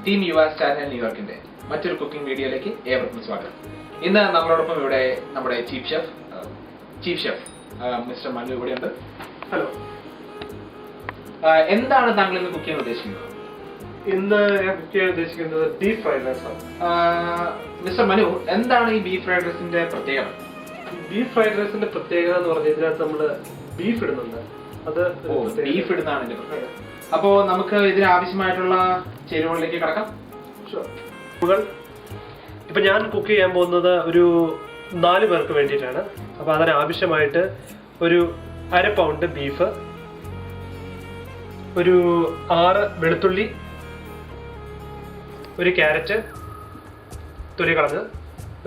Team യുവാസ് channel ന്യൂയോർക്കിന്റെ മറ്റൊരു cooking വീഡിയോയിലേക്ക് ഏവർക്കും സ്വാഗതം. ഇന്ന് നമ്മളോടൊപ്പം ഇവിടെ നമ്മുടെ ചീഫ് ഷെഫ് മിസ്റ്റർ മനു ഇവിടെയുണ്ട്. ഹലോ. എന്താണ് താങ്കൾ ഇന്ന് കുക്ക് ചെയ്യാൻ ഉദ്ദേശിക്കുന്നത്? ഇന്ന് ഞാൻ കുക്ക് ചെയ്യാൻ ഉദ്ദേശിക്കുന്നത് ബീഫ് ഫ്രൈഡ് റൈസ് ആണ്. മിസ്റ്റർ മനു, എന്താണ് ഈ ബീഫ് ഫ്രൈഡ് റൈസിന്റെ പ്രത്യേകത? ബീഫ് ഫ്രൈഡ് റൈസിന്റെ പ്രത്യേകത എന്ന് പറഞ്ഞാൽ ഇതിനകത്ത് നമ്മള് ബീഫ് ഇടുന്നുണ്ട്. അത് ബീഫ് ഇടുന്നതാണ് ഇതിന്റെ പ്രത്യേകത. അപ്പോ നമുക്ക് ഇതിന് ആവശ്യമായിട്ടുള്ള ചേരുവകളിലേക്ക് കടക്കാം. ഇപ്പൊ ഞാൻ കുക്ക് ചെയ്യാൻ പോകുന്നത് ഒരു 4 പേർക്ക് വേണ്ടിയിട്ടാണ്. അപ്പൊ അതിന് ആവശ്യമായിട്ട് ഒരു 1/2 പൗണ്ട് ബീഫ്, ഒരു 6 വെളുത്തുള്ളി, ഒരു ക്യാരറ്റ് തൊലി കളഞ്ഞ്,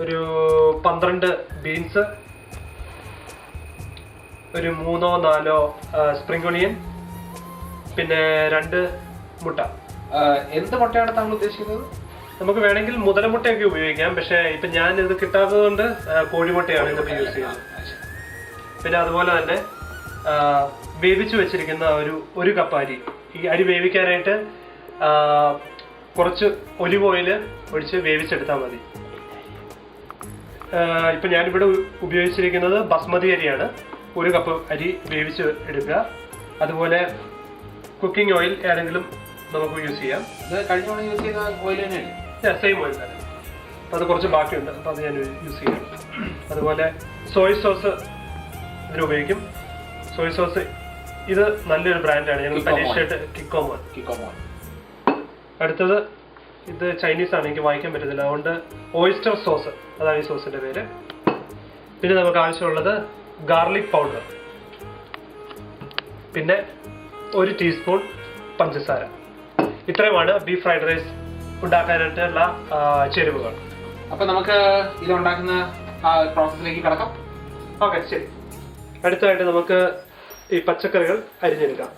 ഒരു 12 ബീൻസ്, ഒരു 3-4 സ്പ്രിംഗ് ഒണിയൻ, പിന്നെ 2 മുട്ട. എന്ത് മുട്ടയാണ് താങ്കൾ ഉദ്ദേശിക്കുന്നത്? നമുക്ക് വേണമെങ്കിൽ മുതലമുട്ടയൊക്കെ ഉപയോഗിക്കാം, പക്ഷെ ഇപ്പൊ ഞാൻ ഇത് കിട്ടാത്തത് കൊണ്ട് കോഴിമുട്ടയാണ് ഇതിപ്പോ യൂസ് ചെയ്യുന്നത്. പിന്നെ അതുപോലെ തന്നെ വേവിച്ചു വെച്ചിരിക്കുന്ന ഒരു കപ്പ് അരി. ഈ അരി വേവിക്കാനായിട്ട് കുറച്ച് ഒലിവ് ഓയിൽ ഒഴിച്ച് വേവിച്ചെടുത്താൽ മതി. ഇപ്പൊ ഞാനിവിടെ ഉപയോഗിച്ചിരിക്കുന്നത് ബസ്മതി അരിയാണ്. 1 കപ്പ് അരി വേവിച്ച് എടുക്കുക. അതുപോലെ കുക്കിംഗ് ഓയിൽ ഏതെങ്കിലും നമുക്ക് യൂസ് ചെയ്യാം. കഴിഞ്ഞ തവണ യൂസ് ചെയ്ത ഓയിൽ തന്നെയാണ്? സെയിം ഓയിൽ തന്നെ. അപ്പം അത് കുറച്ച് ബാക്കിയുണ്ട്, അപ്പം അത് ഞാൻ യൂസ് ചെയ്യാം. അതുപോലെ സോയ് സോസ് ഇതിന് ഉപയോഗിക്കും. സോയ് സോസ് ഇത് നല്ലൊരു ബ്രാൻഡാണ്, ഞങ്ങൾ പരീക്ഷയായിട്ട് കിക്കോമോൻ. അടുത്തത് ഇത് ചൈനീസ് ആണ്, എനിക്ക് വായിക്കാൻ പറ്റത്തില്ല, അതുകൊണ്ട് ഓയിസ്റ്റർ സോസ്, അതാണ് ഈ സോസിന്റെ പേര്. പിന്നെ നമുക്ക് ആവശ്യമുള്ളത് ഗാർലിക് പൗഡർ, പിന്നെ 1 ടീസ്പൂൺ പഞ്ചസാര. ഇത്രയുമാണ് ബീഫ് ഫ്രൈഡ് റൈസ് ഉണ്ടാക്കാനായിട്ടുള്ള ചേരുവകൾ. അപ്പൊ നമുക്ക് ഇത് ഉണ്ടാക്കുന്ന പ്രോസസ്സിലേക്ക് കടക്കാം. ഓക്കെ, ശരി. അടുത്തതായിട്ട് നമുക്ക് ഈ പച്ചക്കറികൾ അരിഞ്ഞെടുക്കാം.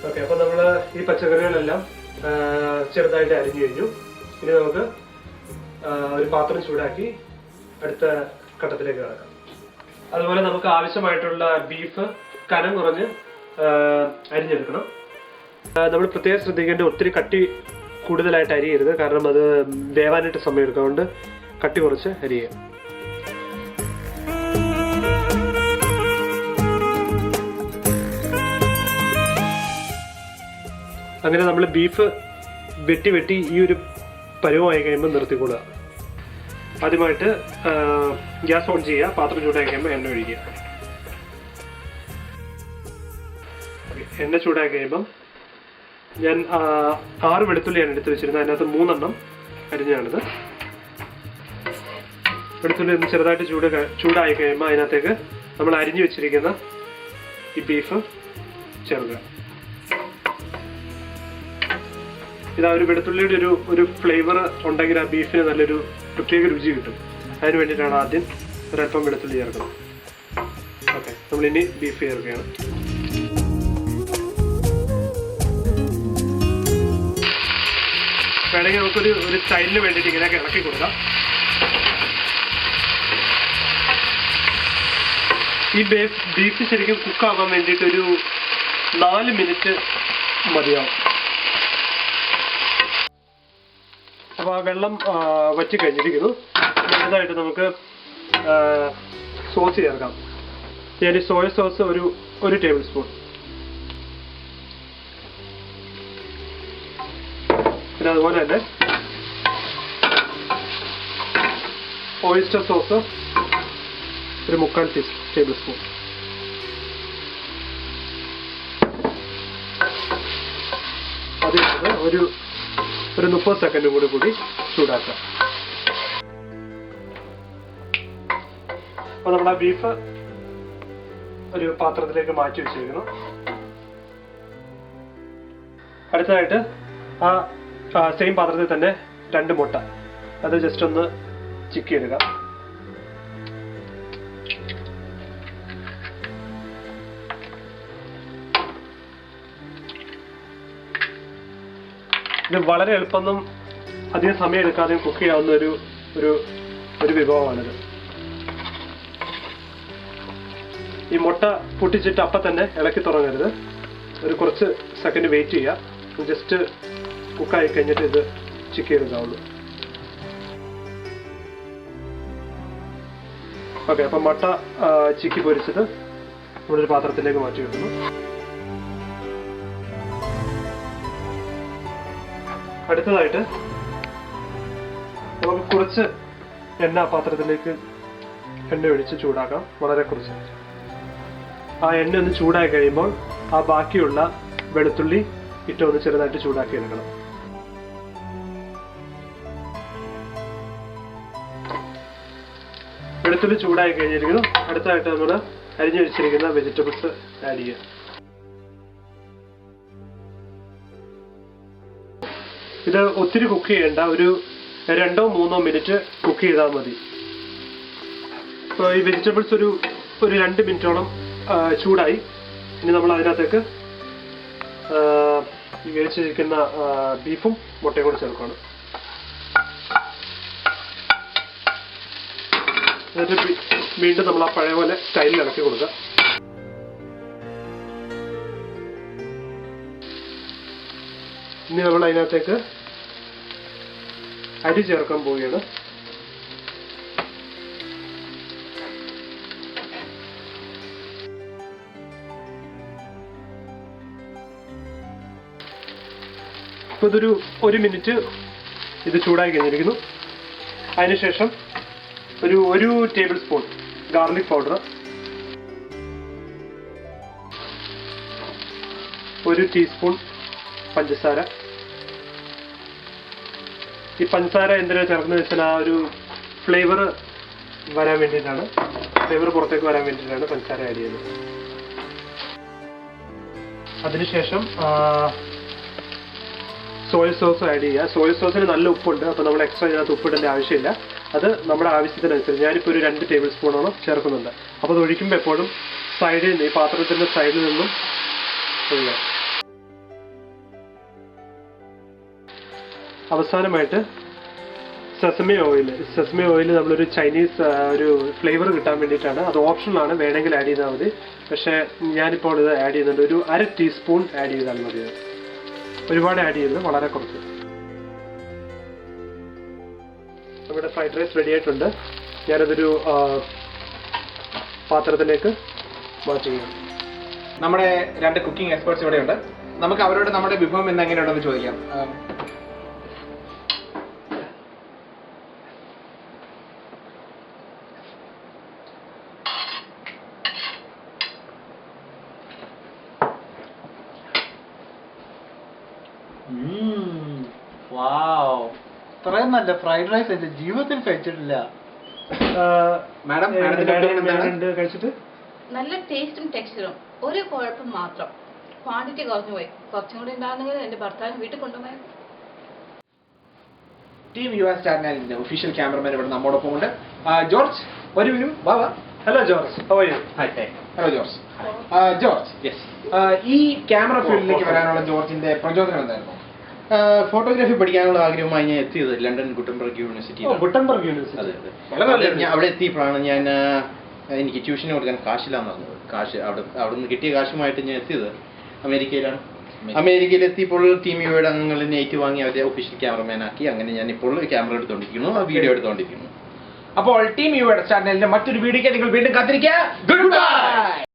ഓക്കെ, അപ്പൊ നമ്മള് ഈ പച്ചക്കറികളെല്ലാം ചെറുതായിട്ട് അരിഞ്ഞു കഴിഞ്ഞു. ഇനി നമുക്ക് ഒരു പാത്രം ചൂടാക്കി അടുത്ത ഘട്ടത്തിലേക്ക് കടക്കാം. അതുപോലെ നമുക്ക് ആവശ്യമായിട്ടുള്ള ബീഫ് കനം കുറഞ്ഞ് അരിഞ്ഞെടുക്കണം. നമ്മൾ പ്രത്യേകം ശ്രദ്ധിക്കേണ്ട, ഒത്തിരി കട്ടി കൂടുതലായിട്ട് അരിയരുത്, കാരണം അത് വേവാനായിട്ട് സമയമെടുക്കും. അതുകൊണ്ട് കട്ടി കുറച്ച് അരിയുക. അങ്ങനെ നമ്മൾ ബീഫ് വെട്ടി ഈ ഒരു പരുവമായി കഴിയുമ്പോൾ നിർത്തിക്കൊള്ളുക. ആദ്യമായിട്ട് ഗ്യാസ് ഓൺ ചെയ്യുക, പാത്രം ചൂടായി കഴിയുമ്പോൾ എണ്ണ ഒഴിക്കുക. എണ്ണ ചൂടായി കഴിയുമ്പം ഞാൻ 6 വെളുത്തുള്ളിയാണ് എടുത്ത് വെച്ചിരുന്നത്. അതിനകത്ത് 3 എണ്ണം അരിഞ്ഞാണിത്. വെളുത്തുള്ളി ഒന്ന് ചെറുതായിട്ട് ചൂടായി കഴിയുമ്പോൾ അതിനകത്തേക്ക് നമ്മൾ അരിഞ്ഞു വെച്ചിരിക്കുന്ന ഈ ബീഫ് ചേർക്കുക. ഇതാ ഒരു വെളുത്തുള്ളിയുടെ ഒരു ഫ്ലേവർ ഉണ്ടെങ്കിൽ ആ ബീഫിന് നല്ലൊരു പ്രത്യേക രുചി കിട്ടും. അതിന് വേണ്ടിയിട്ടാണ് ആദ്യം ഒരല്പം വെളുത്തുള്ളി ചേർക്കുന്നത്. ഓക്കെ, നമ്മളിനി ബീഫ് ചേർക്കുകയാണ്. വേണമെങ്കിൽ നമുക്കൊരു സ്റ്റൈലിന് വേണ്ടിയിട്ട് ഇങ്ങനെയൊക്കെ ഇളക്കി കൊടുക്കാം. ഈ ബീഫ് ശരിക്കും കുക്കാവാൻ വേണ്ടിയിട്ട് ഒരു 4 മിനിറ്റ് മതിയാവും. അപ്പോൾ ആ വെള്ളം വറ്റി കഴിഞ്ഞിരിക്കുന്നു. അടുത്തതായിട്ട് നമുക്ക് സോസ് ചേർക്കാം. ഞാൻ സോയ സോസ് ഒരു ടേബിൾ സ്പൂൺ, പിന്നെ അതുപോലെ തന്നെ ഓയിസ്റ്റർ സോസ് ഒരു 3/4 ടേബിൾ സ്പൂൺ. അതിൽ ഒരു 30 സെക്കൻഡ് കൂടി ചൂടാക്കാം. അപ്പോൾ നമ്മുടെ ബീഫ് ഒരു പാത്രത്തിലേക്ക് മാറ്റി വെച്ചിരിക്കുന്നു. അടുത്തതായിട്ട് ആ സെയിം പാത്രത്തിൽ തന്നെ 2 മുട്ട, അത് ജസ്റ്റ് ഒന്ന് ചിക്കി എടുക്കാം. ഇത് വളരെ എളുപ്പം അധികം സമയം എടുക്കാതെയും കുക്ക് ചെയ്യാവുന്ന ഒരു ഒരു ഒരു വിഭവമാണിത്. ഈ മുട്ട പൊട്ടിച്ചിട്ട് അപ്പം തന്നെ ഇളക്കി തുടങ്ങരുത്. ഒരു കുറച്ച് സെക്കൻഡ് വെയിറ്റ് ചെയ്യുക. ജസ്റ്റ് കുക്കായി കഴിഞ്ഞിട്ട് ഇത് ചിക്കി എടുക്കാവുള്ളൂ. ഓക്കെ, അപ്പം മുട്ട ചിക്കി പൊരിച്ചത് നമ്മളൊരു പാത്രത്തിലേക്ക് മാറ്റി വെക്കുന്നു. അടുത്തതായിട്ട് നമുക്ക് കുറച്ച് എണ്ണ പാത്രത്തിലേക്ക് എണ്ണ ഒഴിച്ച് ചൂടാക്കാം. വളരെ കുറച്ച്. ആ എണ്ണ ഒന്ന് ചൂടായി കഴിയുമ്പോൾ ആ ബാക്കിയുള്ള വെളുത്തുള്ളി ഇട്ടൊന്ന് ചെറുതായിട്ട് ചൂടാക്കി എടുക്കണം. വെളുത്തുള്ളി ചൂടായി കഴിഞ്ഞിരിക്കുന്നു. അടുത്തതായിട്ട് നമ്മൾ അരിഞ്ഞു വെച്ചിരിക്കുന്ന വെജിറ്റബിൾസ് ആഡ് ചെയ്യുക. ഇത് ഒത്തിരി കുക്ക് ചെയ്യേണ്ട, ഒരു 2-3 മിനിറ്റ് കുക്ക് ചെയ്താൽ മതി. ഇപ്പോൾ ഈ വെജിറ്റബിൾസ് ഒരു 2 മിനിറ്റോളം ചൂടായി. ഇനി നമ്മൾ അതിനകത്തേക്ക് വേവിച്ചിരിക്കുന്ന ബീഫും മുട്ടയും കൂടി ചേർക്കണം. എന്നിട്ട് വീണ്ടും നമ്മൾ ആ പഴയ പോലെ സ്റ്റൈലിൽ ഇളക്കി കൊടുക്കുക. ഇനി നമ്മൾ അതിനകത്തേക്ക് അരി ചേർക്കാൻ പോവുകയാണ്. ഇപ്പൊ ഇതൊരു 1 മിനിറ്റ് ഇത് ചൂടായി കഴിഞ്ഞിരിക്കുന്നു. അതിനുശേഷം ഒരു table spoon garlic powder, 1 teaspoon പഞ്ചസാര. ഈ പഞ്ചസാര എന്തിനാ ചേർക്കുന്നത് വെച്ചാൽ ആ ഒരു ഫ്ലേവർ വരാൻ വേണ്ടിയിട്ടാണ്, ഫ്ലേവർ പുറത്തേക്ക് വരാൻ വേണ്ടിയിട്ടാണ് പഞ്ചസാര ആഡ് ചെയ്യുന്നത്. അതിനുശേഷം സോയ സോസ് ആഡ് ചെയ്യുക. സോയ സോസിന് നല്ല ഉപ്പുണ്ട്, അപ്പോൾ നമ്മൾ എക്സ്ട്രാ ഇതിനകത്ത് ഉപ്പിടേണ്ട ആവശ്യമില്ല. അത് നമ്മുടെ ആവശ്യത്തിനനുസരിച്ച് ഞാനിപ്പോൾ ഒരു 2 ടേബിൾ സ്പൂണോളം ചേർക്കുന്നുണ്ട്. അപ്പോൾ അത് ഒഴിക്കുമ്പോൾ എപ്പോഴും സൈഡിൽ നിന്ന്, ഈ പാത്രത്തിൻ്റെ സൈഡിൽ നിന്നും ഒഴിക്കുക. അവസാനമായിട്ട് സെസമി ഓയിൽ നമ്മളൊരു ചൈനീസ് ഒരു ഫ്ലേവർ കിട്ടാൻ വേണ്ടിയിട്ടാണ്. അത് ഓപ്ഷണലാണ്, വേണമെങ്കിൽ ആഡ് ചെയ്താൽ മതി. പക്ഷേ ഞാനിപ്പോൾ ഇത് ആഡ് ചെയ്യുന്നുണ്ട്. ഒരു 1/2 ടീസ്പൂൺ ആഡ് ചെയ്താൽ മതി. ഒരുപാട് ആഡ് ചെയ്തത്, വളരെ കുറച്ച്. നമ്മുടെ ഫ്രൈഡ് റൈസ് റെഡി ആയിട്ടുണ്ട്. ഞാനതൊരു പാത്രത്തിലേക്ക് മാറ്റി. നമ്മുടെ 2 കുക്കിംഗ് എക്സ്പേർട്സ് ഇവിടെ ഉണ്ട്. നമുക്ക് അവരോട് നമ്മുടെ വിഭവം എങ്ങനെയുണ്ടെന്ന് ചോദിക്കാം. ഇത്രയും നല്ല ഫ്രൈഡ് റൈസ് എന്റെ ജീവിതത്തിൽ കഴിച്ചിട്ടില്ല. മാഡം കഴിച്ചിട്ട് നല്ല ടേസ്റ്റും ടെക്സ്ചറും, ഒരു കുഴപ്പം മാത്രം, ക്വാണ്ടിറ്റി കുറഞ്ഞു പോയി. കുറച്ചും കൂടി ഉണ്ടാകുന്നെങ്കിൽ എന്റെ ഭർത്താവിന് വീട്ടിൽ കൊണ്ടുപോയി. ടീം യുഎസ് ചാനലിന്റെ ഒഫീഷ്യൽ ക്യാമറമാൻ ഇവിടെ നമ്മോടൊപ്പം ഉണ്ട്. ജോർജ്, ഒരു minute. Baba. Hello George, how are you? Hello George. George, ഈ ക്യാമറ ഫീൽഡിലേക്ക് വരാനുള്ള ജോർജിന്റെ പ്രചോദനം എന്തായിരുന്നു? ഫോട്ടോഗ്രാഫി പഠിക്കാനുള്ള ആഗ്രഹമായി ഞാൻ എത്തിയത് ലണ്ടൻ ഗുട്ടൻബർഗ് യൂണിവേഴ്സിറ്റി. അവിടെ എത്തിയപ്പോഴാണ് ഞാൻ എനിക്ക് ട്യൂഷന് കൊടുക്കാൻ കാശില്ലാന്ന് പറഞ്ഞത്. അവിടെ നിന്ന് കിട്ടിയ കാശുമായിട്ട് ഞാൻ എത്തിയത് അമേരിക്കയിലാണ്. അമേരിക്കയിൽ എത്തിയപ്പോൾ ടീം യുയുടെ അംഗങ്ങൾ നെയ്റ്റ് വാങ്ങി അവരെ ഒഫീഷ്യൽ ക്യാമറമാൻ ആക്കി. അങ്ങനെ ഞാൻ ഇപ്പോൾ ക്യാമറ എടുത്തുകൊണ്ടിരിക്കുന്നു, വീഡിയോ എടുത്തുകൊണ്ടിരിക്കുന്നു. അപ്പോൾ ടീം യുയുടെ ചാനലിന്റെ മറ്റൊരു വീഡിയോയ്ക്ക് നിങ്ങൾ വീണ്ടും കാത്തിരിക്കുക. Good bye.